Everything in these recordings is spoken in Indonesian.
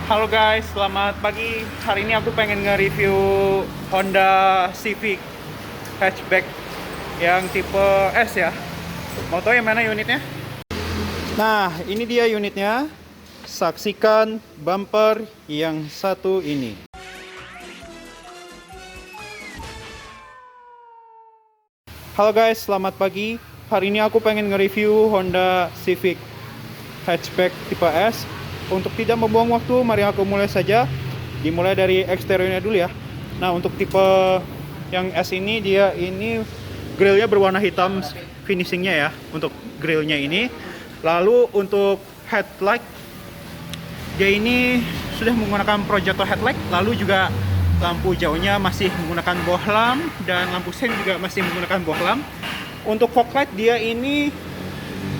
Halo guys, selamat pagi. Hari ini aku pengen nge-review Honda Civic hatchback yang tipe S ya. Mau tahu yang mana unitnya? Nah, ini dia unitnya. Saksikan bumper yang satu ini. Halo guys, selamat pagi. Hari ini aku pengen nge-review Honda Civic hatchback tipe S. Untuk tidak membuang waktu, mari aku mulai saja. Dimulai dari eksteriornya dulu ya. Nah, untuk tipe yang S ini, dia ini grillnya berwarna hitam finishingnya ya, untuk grillnya ini. Lalu untuk headlight, dia ini sudah menggunakan projector headlight. Lalu juga lampu jauhnya masih menggunakan bohlam, dan lampu sen juga masih menggunakan bohlam. Untuk fog light, dia ini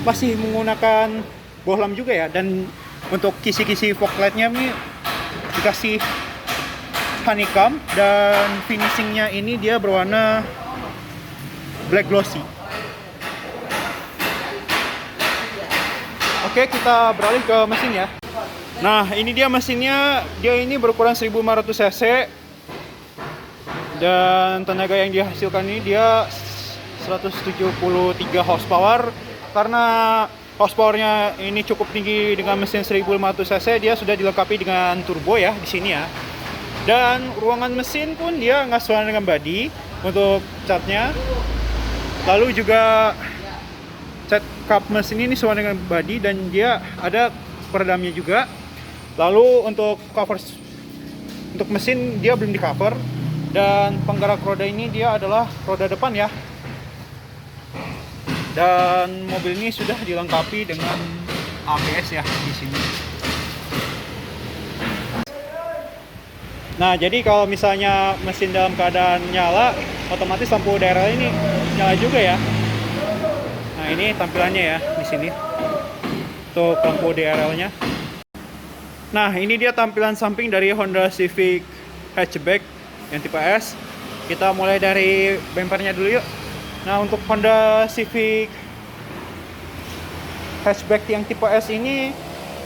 masih menggunakan bohlam juga ya. Dan untuk kisi-kisi fog lightnya ini dikasih honeycomb, dan finishingnya ini dia berwarna black glossy. Oke, kita beralih ke mesin ya. Nah, ini dia mesinnya. Dia ini berukuran 1500 cc, dan tenaga yang dihasilkan ini dia 173 horsepower. Karena horsepowernya ini cukup tinggi dengan mesin 1500 cc, dia sudah dilengkapi dengan turbo ya di sini ya. Dan ruangan mesin pun dia nggak sesuai dengan body untuk catnya. Lalu juga cat kap mesin ini sesuai dengan body, dan dia ada peredamnya juga. Lalu untuk cover untuk mesin dia belum di cover, dan penggerak roda ini dia adalah roda depan ya. Dan mobil ini sudah dilengkapi dengan ABS ya di sini. Nah, jadi kalau misalnya mesin dalam keadaan nyala, otomatis lampu DRL ini nyala juga ya. Nah, ini tampilannya ya di sini. Untuk lampu DRL-nya. Nah, ini dia tampilan samping dari Honda Civic hatchback yang tipe S. Kita mulai dari bumpernya dulu yuk. Nah, untuk Honda Civic hatchback yang tipe S ini,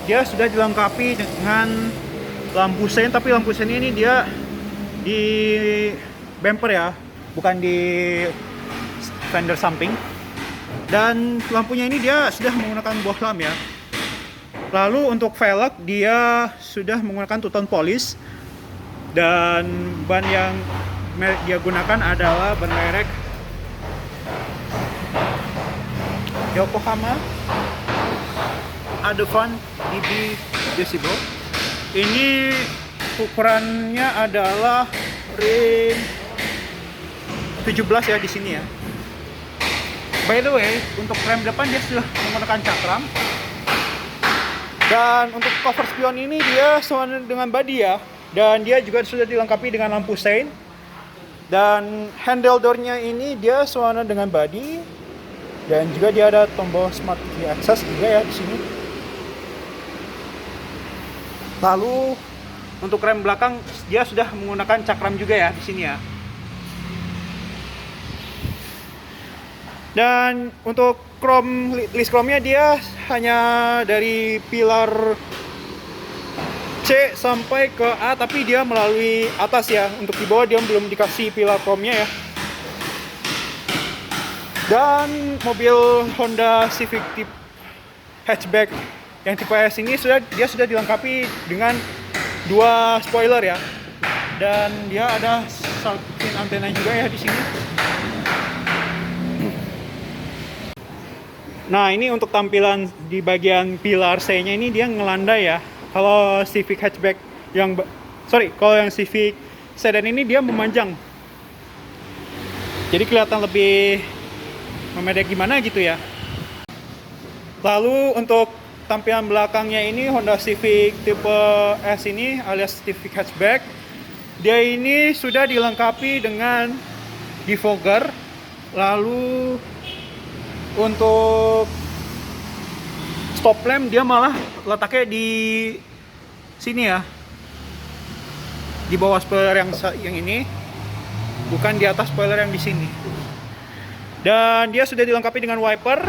dia sudah dilengkapi dengan lampu sein, tapi lampu sein ini dia di bumper ya, bukan di fender samping. Dan lampunya ini dia sudah menggunakan bohlam ya. Lalu untuk velg dia sudah menggunakan two-tone polish, dan ban yang dia gunakan adalah ban merek Yokohama Advan DB Decibel. Ini ukurannya adalah ring 17 ya di sini ya. By the way, untuk rem depan dia sudah menggunakan cakram. Dan untuk cover spion ini dia sama dengan body ya. Dan dia juga sudah dilengkapi dengan lampu sein. Dan handle door-nya ini dia sama dengan body. Dan juga dia ada tombol smart key access juga ya di sini. Lalu untuk rem belakang dia sudah menggunakan cakram juga ya di sini ya. Dan untuk list chrome-nya dia hanya dari pilar C sampai ke A, tapi dia melalui atas ya. Untuk di bawah dia belum dikasih pilar chrome-nya ya. Dan mobil Honda Civic tipe hatchback yang tipe S ini dia sudah dilengkapi dengan 2 spoiler ya. Dan dia ada salpin antena juga ya di sini. Nah, ini untuk tampilan di bagian pilar C-nya ini dia ngelandai ya. Kalau Civic hatchback kalau yang Civic sedan ini dia memanjang. Jadi kelihatan lebih memedek gimana gitu ya. Lalu untuk tampilan belakangnya ini Honda Civic tipe S ini alias Civic hatchback, dia ini sudah dilengkapi dengan defogger. Lalu untuk stop lamp dia malah letaknya di sini ya, di bawah spoiler yang ini, bukan di atas spoiler yang di sini. Dan dia sudah dilengkapi dengan wiper.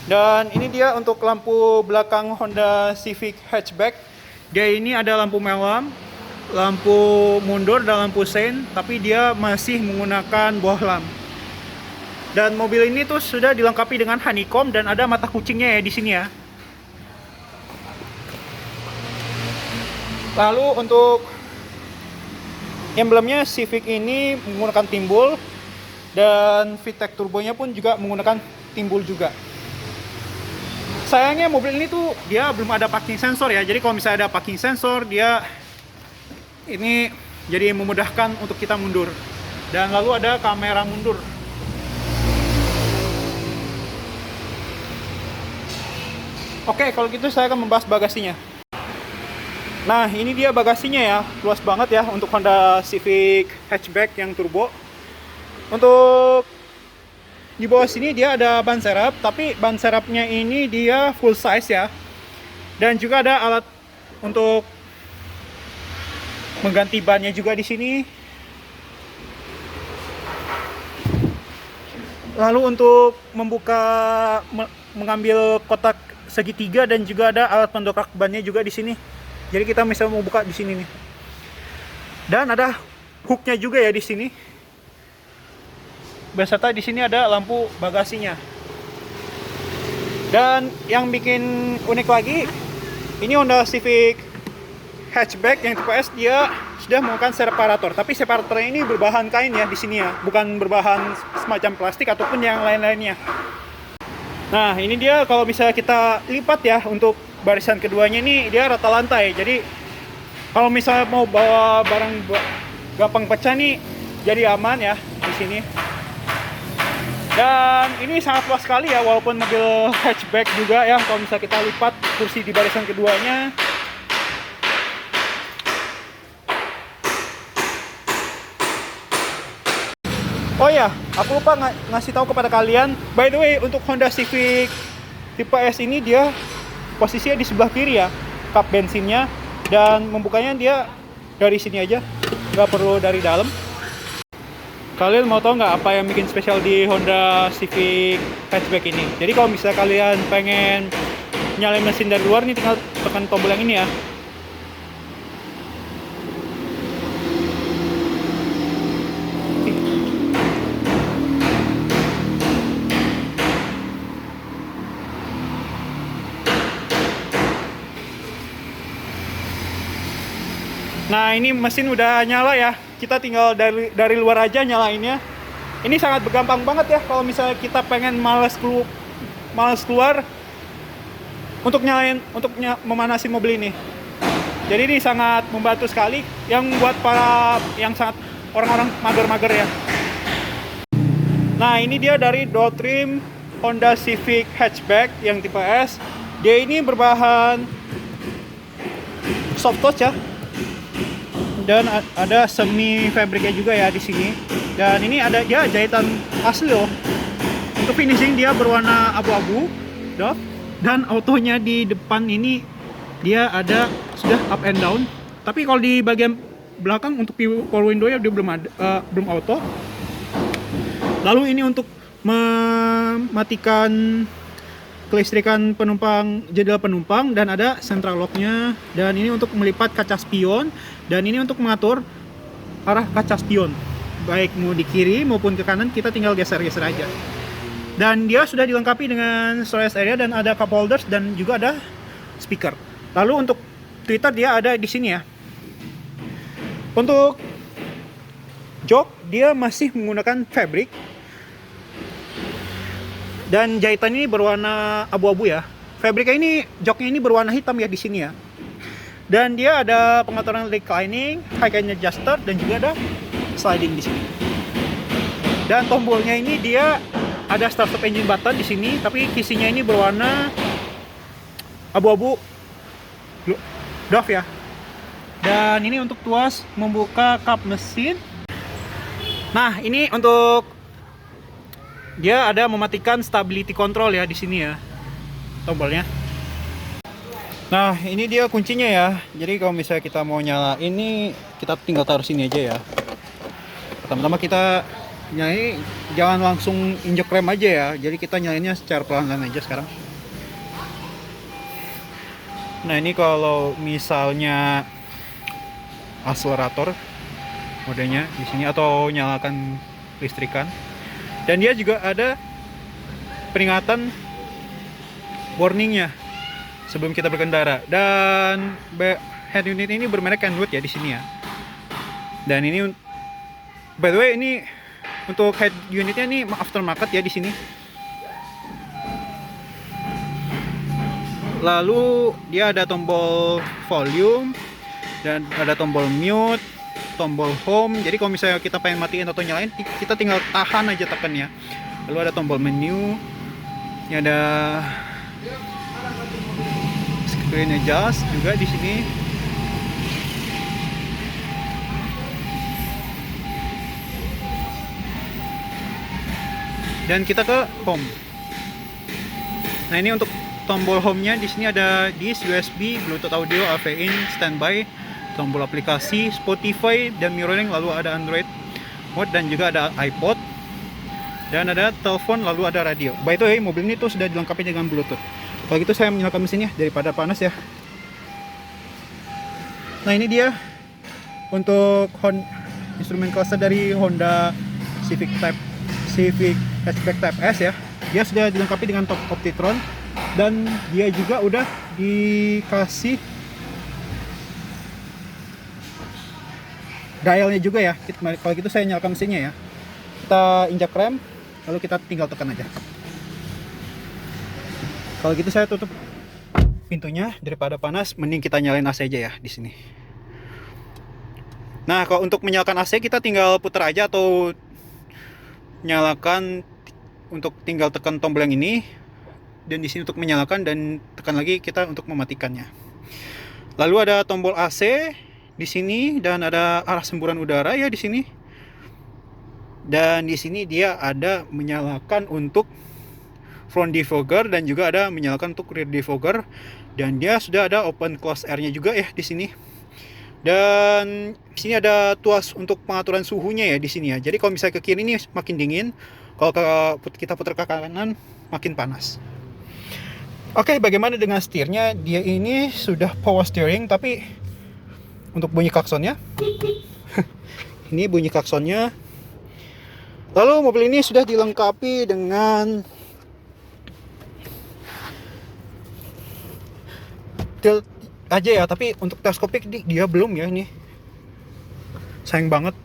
Dan ini dia untuk lampu belakang Honda Civic hatchback. Dia ini ada lampu malam, lampu mundur, dan lampu sein, tapi dia masih menggunakan bohlam. Dan mobil ini tuh sudah dilengkapi dengan honeycomb dan ada mata kucingnya ya di sini ya. Lalu untuk emblemnya Civic ini menggunakan timbul, dan VTEC turbonya pun juga menggunakan timbul juga. Sayangnya mobil ini tuh dia belum ada parking sensor ya. Jadi kalau misalnya ada parking sensor, dia ini jadi memudahkan untuk kita mundur. Dan lalu ada kamera mundur. Oke, kalau gitu saya akan membahas bagasinya. Nah, ini dia bagasinya ya, luas banget ya untuk Honda Civic hatchback yang turbo. Untuk di bawah sini dia ada ban serep, tapi ban serepnya ini dia full size ya. Dan juga ada alat untuk mengganti bannya juga di sini. Lalu untuk mengambil kotak segitiga, dan juga ada alat pendongkrak bannya juga di sini. Jadi kita misalnya mau buka di sini nih. Dan ada hooknya juga ya di sini. Beserta di sini ada lampu bagasinya. Dan yang bikin unik lagi, ini Honda Civic hatchback yang tipe S dia sudah menggunakan separator. Tapi separatornya ini berbahan kain ya di sini ya, bukan berbahan semacam plastik ataupun yang lain-lainnya. Nah, ini dia kalau misalnya kita lipat ya, untuk barisan keduanya ini dia rata lantai. Jadi kalau misalnya mau bawa barang gampang pecah nih, jadi aman ya di sini. Dan ini sangat luas sekali ya, walaupun mobil hatchback juga ya. Kalau misalnya kita lipat kursi di barisan keduanya, oh ya, aku lupa ngasih tahu kepada kalian. By the way, untuk Honda Civic tipe S ini dia posisinya di sebelah kiri ya, kap bensinnya. Dan membukanya dia dari sini aja, nggak perlu dari dalam. Kalian mau tahu nggak apa yang bikin spesial di Honda Civic hatchback ini? Jadi kalau misalnya kalian pengen nyalain mesin dari luar nih, tinggal tekan tombol yang ini ya. Nah, ini mesin udah nyala ya. Kita tinggal dari luar aja nyalainnya. Ini sangat gampang banget ya kalau misalnya kita pengen males keluar untuk memanasin mobil ini. Jadi ini sangat membantu sekali yang buat para yang sangat orang-orang mager-mager ya. Nah, ini dia dari dual trim Honda Civic hatchback yang tipe S. Dia ini berbahan soft touch ya. Dan ada semi fabriknya juga ya di sini. Dan ini ada dia jahitan asli loh. Untuk finishing dia berwarna abu-abu, dan autonya di depan ini dia ada sudah up and down. Tapi kalau di bagian belakang untuk power window ya dia belum auto. Lalu ini untuk mematikan kelistrikan penumpang, jendela penumpang, dan ada central locknya. Dan ini untuk melipat kaca spion, dan ini untuk mengatur arah kaca spion, baik mau di kiri maupun ke kanan, kita tinggal geser-geser aja. Dan dia sudah dilengkapi dengan storage area, dan ada cup holders, dan juga ada speaker. Lalu untuk tweeter dia ada di sini ya. Untuk jok dia masih menggunakan fabric, dan jahitan ini berwarna abu-abu ya. Fabriknya ini, joknya ini berwarna hitam ya di sini ya. Dan dia ada pengaturan reclining, high gain adjuster, dan juga ada sliding di sini. Dan tombolnya ini dia ada start stop engine button di sini, tapi kisinya ini berwarna abu-abu doff ya. Dan ini untuk tuas membuka kap mesin. Nah, ini untuk dia ada mematikan stability control ya di sini ya, tombolnya. Nah, ini dia kuncinya ya. Jadi kalau misalnya kita mau nyala ini, kita tinggal taruh sini aja ya. Pertama-tama kita Nyalain jangan langsung injek rem aja ya. Jadi kita nyalainnya secara pelan-pelan aja sekarang. Nah, ini kalau misalnya akselerator modenya di sini atau nyalakan listrikan. Dan dia juga ada peringatan warningnya sebelum kita berkendara. Dan head unit ini bermerek Kenwood ya di sini ya. Dan ini by the way ini untuk head unitnya nih aftermarket ya di sini. Lalu dia ada tombol volume dan ada tombol mute, tombol home. Jadi kalau misalnya kita pengen matiin atau nyalain, kita tinggal tahan aja tekannya. Lalu ada tombol menu. Ini ada screen adjust juga di sini. Dan kita ke home. Nah, ini untuk tombol home-nya di sini ada disk USB, Bluetooth audio, AV in, standby, tombol aplikasi, Spotify dan mirroring, lalu ada Android mode dan juga ada iPod. Dan ada telepon, lalu ada radio. By the way, mobil ini tuh sudah dilengkapi dengan Bluetooth. Kalau gitu saya menyalakan mesinnya daripada panas ya. Nah, ini dia untuk instrumen cluster dari Honda Civic Hatchback Type S ya. Dia sudah dilengkapi dengan top Optitron. Dan dia juga udah dikasih dialnya juga ya. Kalau gitu saya nyalakan mesinnya ya. Kita injak rem, lalu kita tinggal tekan aja. Kalau gitu saya tutup pintunya daripada panas, mending kita nyalain AC aja ya di sini. Nah, kalau untuk menyalakan AC kita tinggal putar aja atau nyalakan untuk tinggal tekan tombol yang ini. Dan di sini untuk menyalakan dan tekan lagi kita untuk mematikannya. Lalu ada tombol AC di sini dan ada arah semburan udara ya di sini. Dan di sini dia ada menyalakan untuk front defogger dan juga ada menyalakan untuk rear defogger. Dan dia sudah ada open close air-nya juga ya di sini. Dan di sini ada tuas untuk pengaturan suhunya ya di sini ya. Jadi kalau misalnya ke kiri ini makin dingin, kalau kita putar ke kanan makin panas. Oke, bagaimana dengan setirnya? Dia ini sudah power steering, tapi untuk bunyi klaksonnya, ini bunyi klaksonnya. Lalu mobil ini sudah dilengkapi dengan tilt aja ya, tapi untuk teleskopik dia belum ya ini. Sayang banget.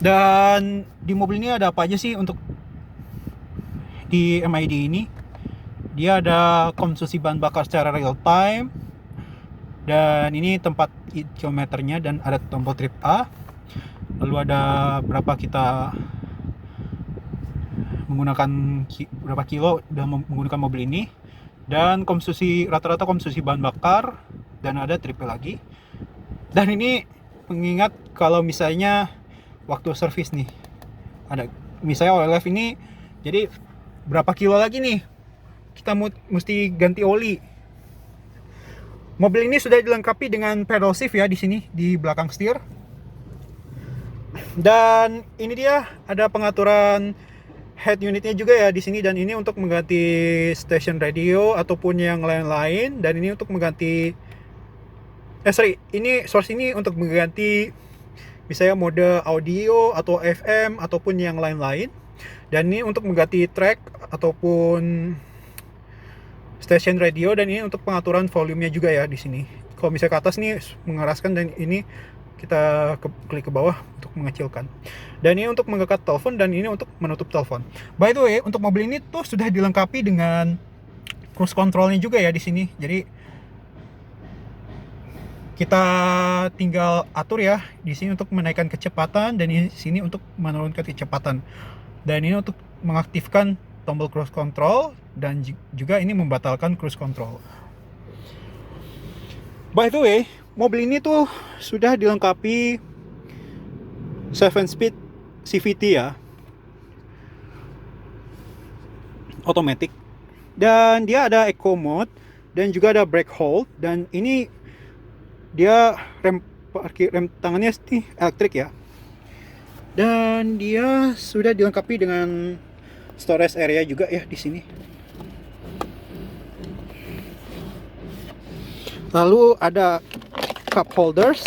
Dan di mobil ini ada apa aja sih untuk di MID ini? Dia ada konsumsi bahan bakar secara real time. Dan ini tempat kilometernya dan ada tombol trip A. Lalu ada berapa kita menggunakan berapa kilo udah menggunakan mobil ini. Dan rata-rata konsumsi bahan bakar dan ada trip A lagi. Dan ini mengingat kalau misalnya waktu servis nih. Ada misalnya oil ini jadi berapa kilo lagi nih? Kita mesti ganti oli. Mobil ini sudah dilengkapi dengan pedal shift ya di sini di belakang setir. Dan ini dia ada pengaturan head unitnya juga ya di sini, dan ini untuk mengganti station radio ataupun yang lain-lain, dan ini untuk mengganti ini source ini untuk mengganti misalnya mode audio atau FM ataupun yang lain-lain. Dan ini untuk mengganti track ataupun station radio, dan ini untuk pengaturan volumenya juga ya di sini. Kalau misalnya ke atas nih mengeraskan, dan ini kita klik ke bawah untuk mengecilkan. Dan ini untuk mengangkat telepon, dan ini untuk menutup telepon. By the way, untuk mobil ini tuh sudah dilengkapi dengan cruise controlnya juga ya di sini. Jadi kita tinggal atur ya di sini untuk menaikkan kecepatan, dan di sini untuk menurunkan kecepatan. Dan ini untuk mengaktifkan tombol cruise control, dan juga ini membatalkan cruise control. By the way, mobil ini tuh sudah dilengkapi 7-speed CVT ya, automatic, dan dia ada eco mode dan juga ada brake hold, dan ini dia rem tangannya elektrik ya. Dan dia sudah dilengkapi dengan storage area juga ya di sini. Lalu ada cup holders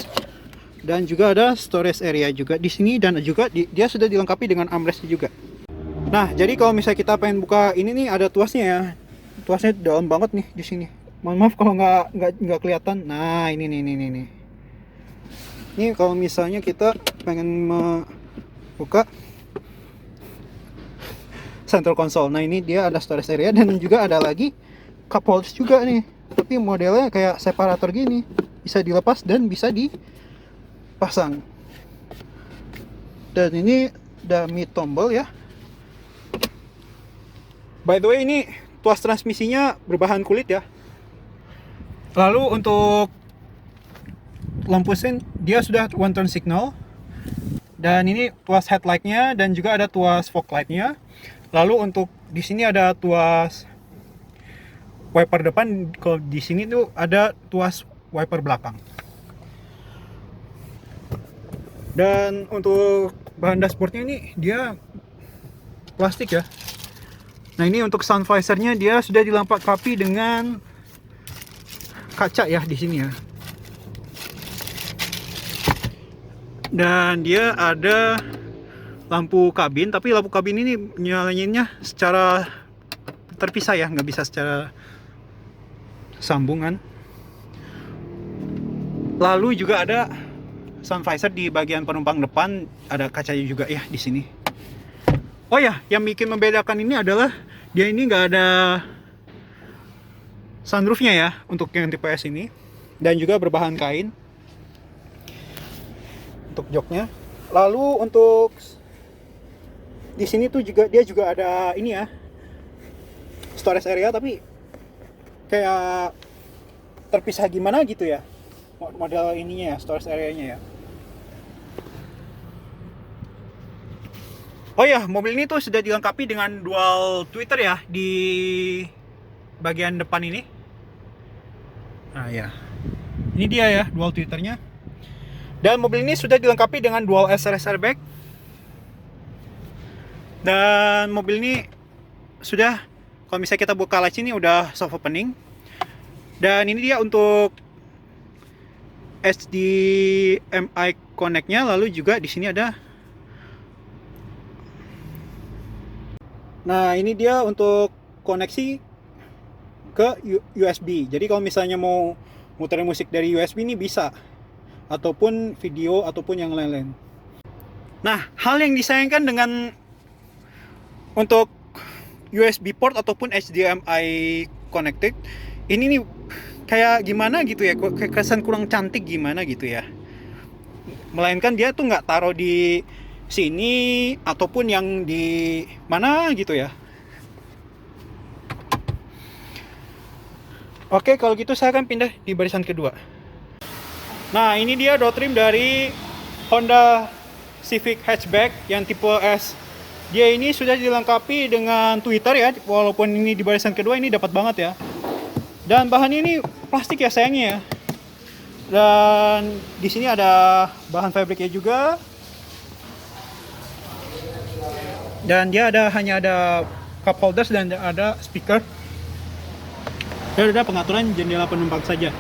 dan juga ada storage area juga di sini, dan juga dia sudah dilengkapi dengan armrest juga. Nah, jadi kalau misalnya kita pengen buka ini nih, ada tuasnya ya. Tuasnya dalam banget nih di sini. Mohon maaf kalau nggak kelihatan. Nah, ini nih. Ini kalau misalnya kita pengen buka central console. Nah, ini dia ada storage area dan juga ada lagi cup holders juga nih. Tapi modelnya kayak separator gini. Bisa dilepas dan bisa dipasang. Dan ini ada mid tombol ya. By the way, ini tuas transmisinya berbahan kulit ya. Lalu untuk lampu sen dia sudah one turn signal. Dan ini tuas headlightnya dan juga ada tuas fog lightnya. Lalu untuk di sini ada tuas wiper depan. Kalau di sini tuh ada tuas wiper belakang. Dan untuk bahan dashboardnya ini dia plastik ya. Nah, ini untuk sun visornya dia sudah dilengkapi dengan kaca ya di sini ya. Dan dia ada lampu kabin, tapi lampu kabin ini nyalainnya secara terpisah ya, nggak bisa secara sambungan. Lalu juga ada sun visor di bagian penumpang depan, ada kacanya juga ya di sini. Oh ya, yang bikin membedakan ini adalah dia ini nggak ada sunroofnya ya untuk yang tipe S ini, dan juga berbahan kain untuk joknya. Lalu untuk di sini tuh dia juga ada ini ya, storage area, tapi kayak terpisah gimana gitu ya model ininya ya, storage area-nya ya. Oh ya, mobil ini tuh sudah dilengkapi dengan dual tweeter ya di bagian depan ini. Nah ya, ini dia ya dual tweeternya. Dan mobil ini sudah dilengkapi dengan dual SRS airbag. Dan mobil ini sudah, kalau misalnya kita buka latch ini udah soft opening. Dan ini dia untuk HDMI connect-nya. Lalu juga di sini ada. Nah, ini dia untuk koneksi ke USB. Jadi kalau misalnya mau muterin musik dari USB ini bisa, ataupun video ataupun yang lain-lain. Nah, hal yang disayangkan dengan untuk USB port ataupun HDMI connected ini nih kayak gimana gitu ya, kayak kesan kurang cantik gimana gitu ya. Melainkan dia tuh nggak taruh di sini ataupun yang di mana gitu ya. Oke, kalau gitu saya akan pindah di barisan kedua. Nah, ini dia door trim dari Honda Civic hatchback yang tipe S. Dia ini sudah dilengkapi dengan tweeter ya, walaupun ini di barisan kedua ini dapat banget ya. Dan bahannya ini plastik ya sayangnya ya. Dan di sini ada bahan fabriknya juga. Dan dia hanya ada cup holders dan ada speaker. Dan ada pengaturan jendela penumpang saja.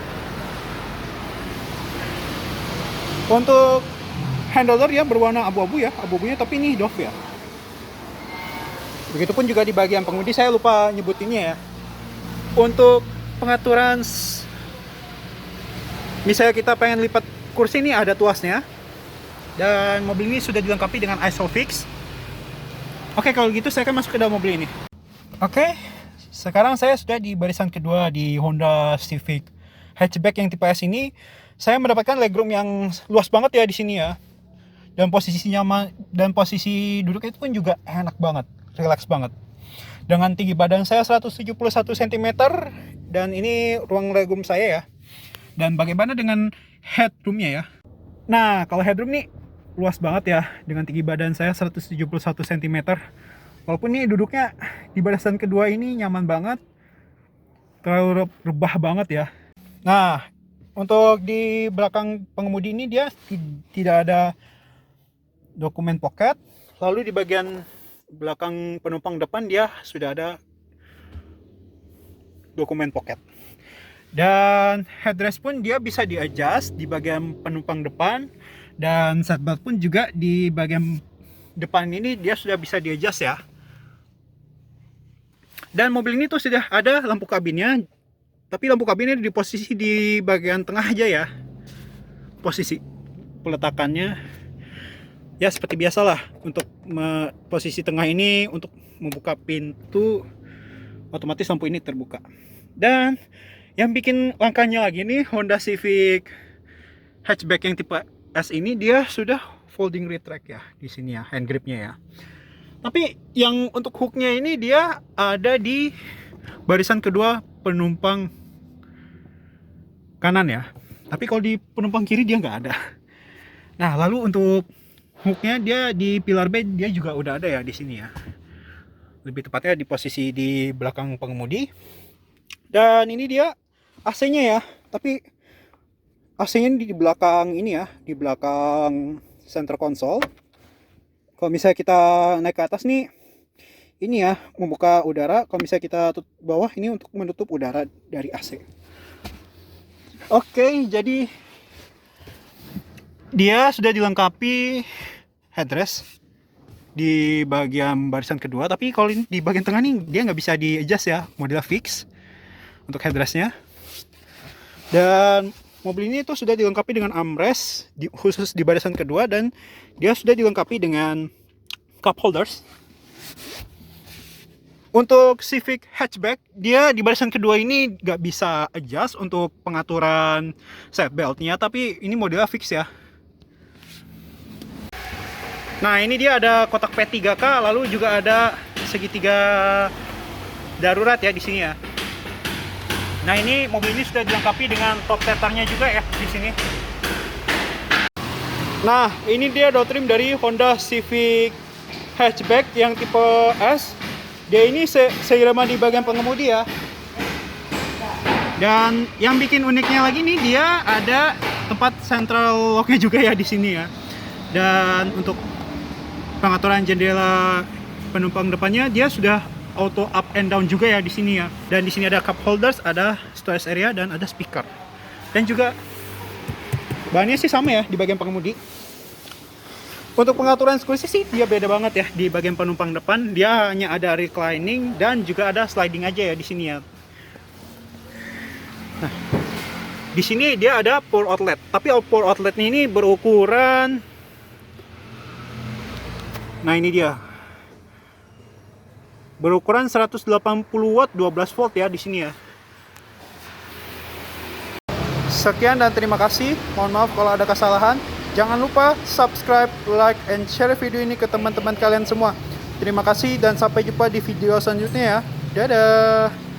Untuk handler ya berwarna abu-abu ya, abu-abunya, tapi ini doff ya. Begitupun juga di bagian pengemudi, saya lupa nyebutinnya ya. Untuk pengaturan, misalnya kita pengen lipat kursi, ini ada tuasnya. Dan mobil ini sudah dilengkapi dengan ISOFIX. Oke, kalau gitu saya akan masuk ke dalam mobil ini. Oke, sekarang saya sudah di barisan kedua di Honda Civic hatchback yang tipe S ini. Saya mendapatkan legroom yang luas banget ya di sini ya. Dan posisi nyaman dan posisi duduk itu pun juga enak banget, relax banget. Dengan tinggi badan saya 171 cm dan ini ruang legroom saya ya. Dan bagaimana dengan headroomnya ya? Nah, kalau headroom nih luas banget ya, dengan tinggi badan saya 171 cm. Walaupun ini duduknya di barisan kedua ini nyaman banget, terlalu rebah banget ya. Nah, untuk di belakang pengemudi ini dia tidak ada dokumen pocket. Lalu di bagian belakang penumpang depan dia sudah ada dokumen pocket. Dan headrest pun dia bisa di-adjust di bagian penumpang depan, dan seatbelt pun juga di bagian depan ini dia sudah bisa di-adjust ya. Dan mobil ini tuh sudah ada lampu kabinnya, tapi lampu kabinnya di posisi di bagian tengah aja ya. Posisi peletakannya ya seperti biasalah, untuk posisi tengah ini untuk membuka pintu otomatis lampu ini terbuka. Dan yang bikin langkahnya lagi nih, Honda Civic hatchback yang tipe S ini dia sudah folding retract ya di sini ya, hand gripnya ya. Tapi yang untuk hooknya ini dia ada di barisan kedua penumpang kanan ya. Tapi kalau di penumpang kiri dia nggak ada. Nah, lalu untuk hooknya dia di pilar B dia juga udah ada ya di sini ya. Lebih tepatnya di posisi di belakang pengemudi. Dan ini dia AC-nya ya. Tapi AC-nya di belakang ini ya, di belakang center console. Kalau misalnya kita naik ke atas nih, ini ya membuka udara. Kalau misalnya kita tutup bawah, ini untuk menutup udara dari AC. Oke, jadi dia sudah dilengkapi headrest di bagian barisan kedua. Tapi kalau di bagian tengah nih dia nggak bisa di adjust ya, modelnya fix untuk headrestnya. Dan mobil ini tuh sudah dilengkapi dengan armrest khusus di barisan kedua, dan dia sudah dilengkapi dengan cup holders. Untuk Civic hatchback, dia di barisan kedua ini nggak bisa adjust untuk pengaturan seat beltnya, tapi ini modelnya fix ya. Nah, ini dia ada kotak P3K, lalu juga ada segitiga darurat ya di sini ya. Nah, ini mobil ini sudah dilengkapi dengan top tethernya juga ya di sini. Nah, ini dia door trim dari Honda Civic hatchback yang tipe S. Dia ini seirama di bagian pengemudi ya. Dan yang bikin uniknya lagi nih, dia ada tempat central locknya juga ya di sini ya. Dan untuk pengaturan jendela penumpang depannya dia sudah auto up and down juga ya di sini ya. Dan di sini ada cup holders, ada storage area, dan ada speaker. Dan juga bahannya sih sama ya di bagian pengemudi. Untuk pengaturan kursi sih dia beda banget ya. Di bagian penumpang depan dia hanya ada reclining dan juga ada sliding aja ya di sini ya. Nah, di sini dia ada power outlet. Tapi power outletnya ini berukuran, nah ini dia, berukuran 180 watt 12 volt ya di sini ya. Sekian dan terima kasih. Mohon maaf kalau ada kesalahan. Jangan lupa subscribe, like, and share video ini ke teman-teman kalian semua. Terima kasih dan sampai jumpa di video selanjutnya ya. Dadah.